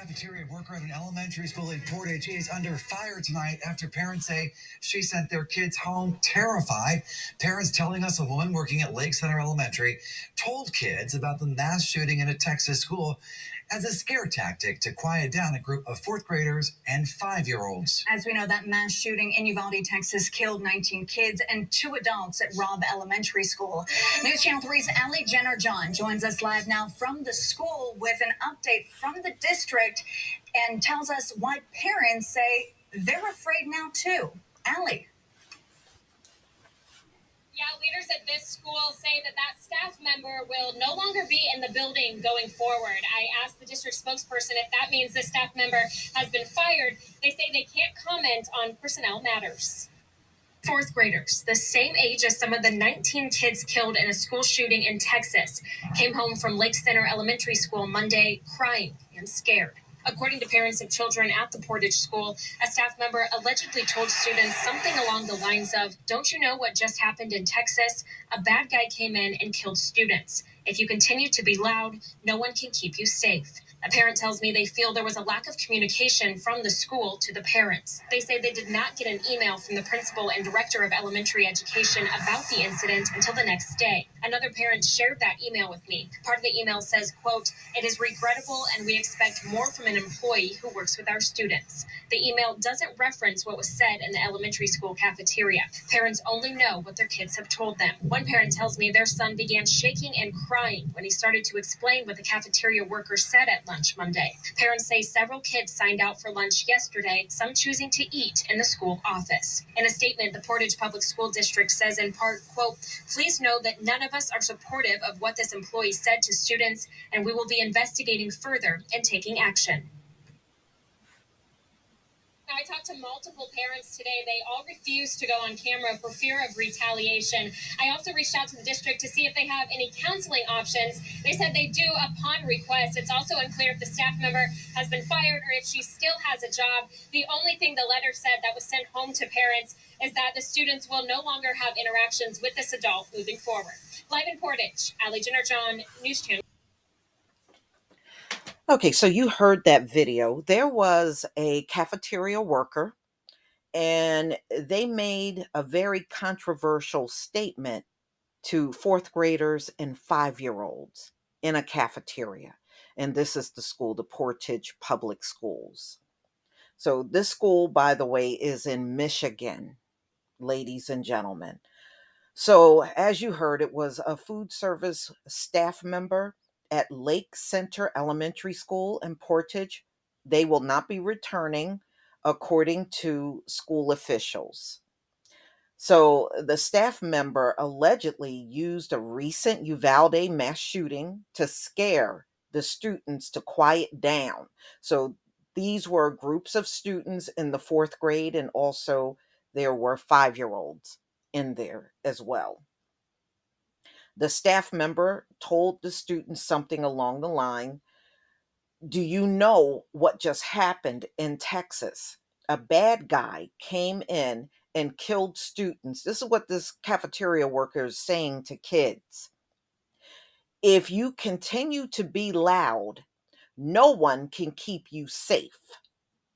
Cafeteria worker at an elementary school in Portage is under fire tonight after parents say she sent their kids home terrified. Parents telling us a woman working at Lake Center Elementary told kids about the mass shooting in a Texas school as a scare tactic to quiet down a group of fourth graders and 5-year-olds. As we know, that mass shooting in Uvalde, Texas killed 19 kids and 2 adults at Robb Elementary School. News Channel 3's Allie Jenner-John joins us live now from the school with an update from the district and tells us why parents say they're afraid now too. Allie. Yeah, leaders at this school say that staff member will no longer be in the building going forward. I asked the district spokesperson if that means this staff member has been fired. They say they can't comment on personnel matters. Fourth graders, the same age as some of the 19 kids killed in a school shooting in Texas, came home from Lake Center Elementary School Monday crying and scared. According to parents of children at the Portage School, a staff member allegedly told students something along the lines of, "Don't you know what just happened in Texas? A bad guy came in and killed students. If you continue to be loud, no one can keep you safe." A parent tells me they feel there was a lack of communication from the school to the parents. They say they did not get an email from the principal and director of elementary education about the incident until the next day. Another parent shared that email with me. Part of the email says, quote, "It is regrettable and we expect more from an employee who works with our students." The email doesn't reference what was said in the elementary school cafeteria. Parents only know what their kids have told them. One parent tells me their son began shaking and crying when he started to explain what the cafeteria worker said at lunch Monday. Parents say several kids signed out for lunch yesterday, some choosing to eat in the school office. In a statement, the Portage Public School District says in part, quote, "Please know that none of us are supportive of what this employee said to students, and we will be investigating further and taking action." I talked to multiple parents today. They all refused to go on camera for fear of retaliation. I also reached out to the district to see if they have any counseling options. They said they do upon request. It's also unclear if the staff member has been fired or if she still has a job. The only thing the letter said that was sent home to parents is that the students will no longer have interactions with this adult moving forward. Live in Portage, Allie Jenner-John, News Channel. Okay, so you heard that video. There was a cafeteria worker, and they made a very controversial statement to fourth graders and 5-year-olds in a cafeteria. And this is the school, the Portage Public Schools. So this school, by the way, is in Michigan, ladies and gentlemen. So as you heard, it was a food service staff member at Lake Center Elementary School in Portage. They will not be returning, according to school officials. So the staff member allegedly used a recent Uvalde mass shooting to scare the students to quiet down. So these were groups of students in the fourth grade, and also there were 5-year-olds in there as well. The staff member told the students something along the line, "Do you know what just happened in Texas? A bad guy came in and killed students." This is what this cafeteria worker is saying to kids. "If you continue to be loud, no one can keep you safe,"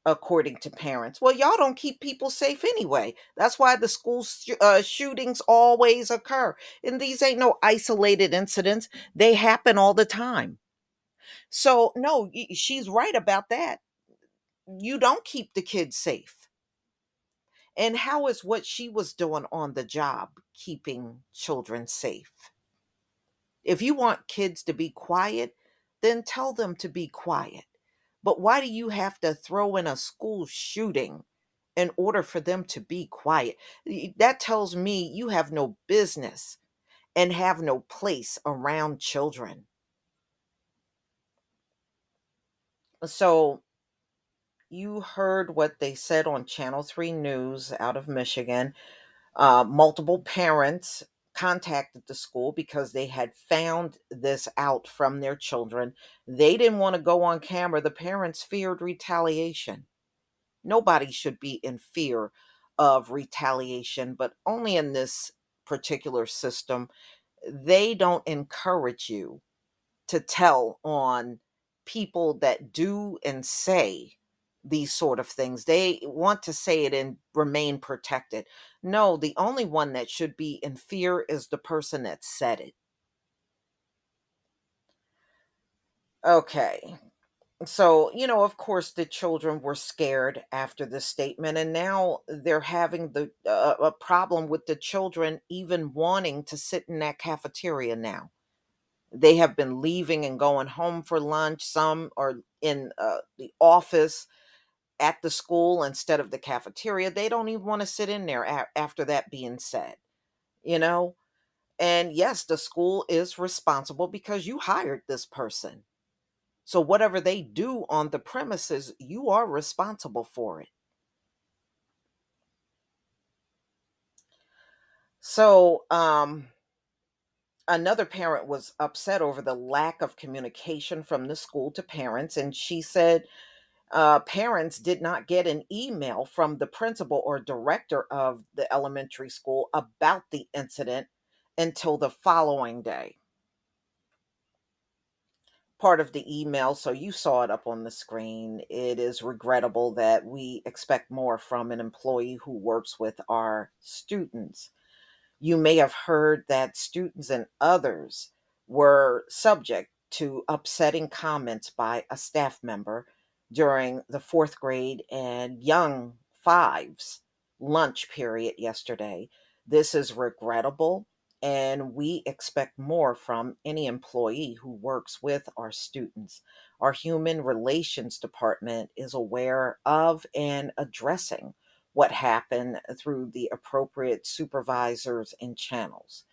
according to parents. Well, y'all don't keep people safe anyway. That's why the school shootings always occur. And these ain't no isolated incidents. They happen all the time. So, no, she's right about that. You don't keep the kids safe. And how is what she was doing on the job keeping children safe? If you want kids to be quiet, then tell them to be quiet. But why do you have to throw in a school shooting in order for them to be quiet? That tells me you have no business and have no place around children. So you heard what they said on Channel 3 News out of Michigan. Multiple parents contacted the school because they had found this out from their children. They didn't want to go on camera. The parents feared retaliation. Nobody should be in fear of retaliation, but only in this particular system. They don't encourage you to tell on people that do and say these sort of things. They want to say it and remain protected. No, the only one that should be in fear is the person that said it. Okay. So, of course, the children were scared after the statement, and now they're having a problem with the children even wanting to sit in that cafeteria now. They have been leaving and going home for lunch. Some are in the office at the school instead of the cafeteria. They don't even want to sit in there after that being said, you know? And yes, the school is responsible because you hired this person. So whatever they do on the premises, you are responsible for it. So, another parent was upset over the lack of communication from the school to parents, and she said parents did not get an email from the principal or director of the elementary school about the incident until the following day. Part of the email, so you saw it up on the screen. It is regrettable that we expect more from an employee who works with our students. You may have heard that students and others were subject to upsetting comments by a staff member during the fourth grade and young fives lunch period yesterday. This is regrettable, and we expect more from any employee who works with our students. Our human relations department is aware of and addressing what happened through the appropriate supervisors and channels.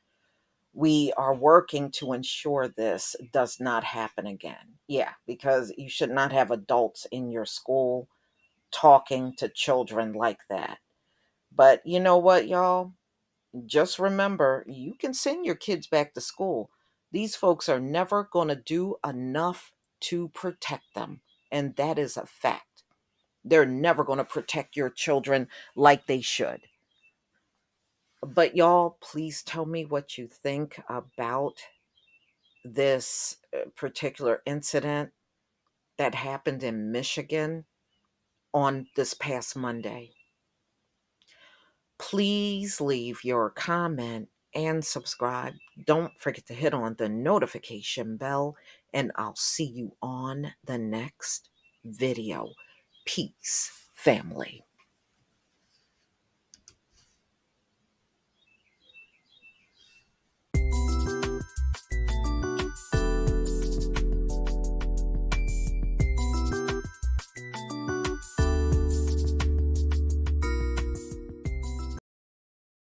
We are working to ensure this does not happen again. Yeah, because you should not have adults in your school talking to children like that. But you know what, y'all? Just remember, you can send your kids back to school. These folks are never going to do enough to protect them. And that is a fact. They're never going to protect your children like they should. But y'all, please tell me what you think about this particular incident that happened in Michigan on this past Monday. Please leave your comment and subscribe. Don't forget to hit on the notification bell, and I'll see you on the next video. Peace, family.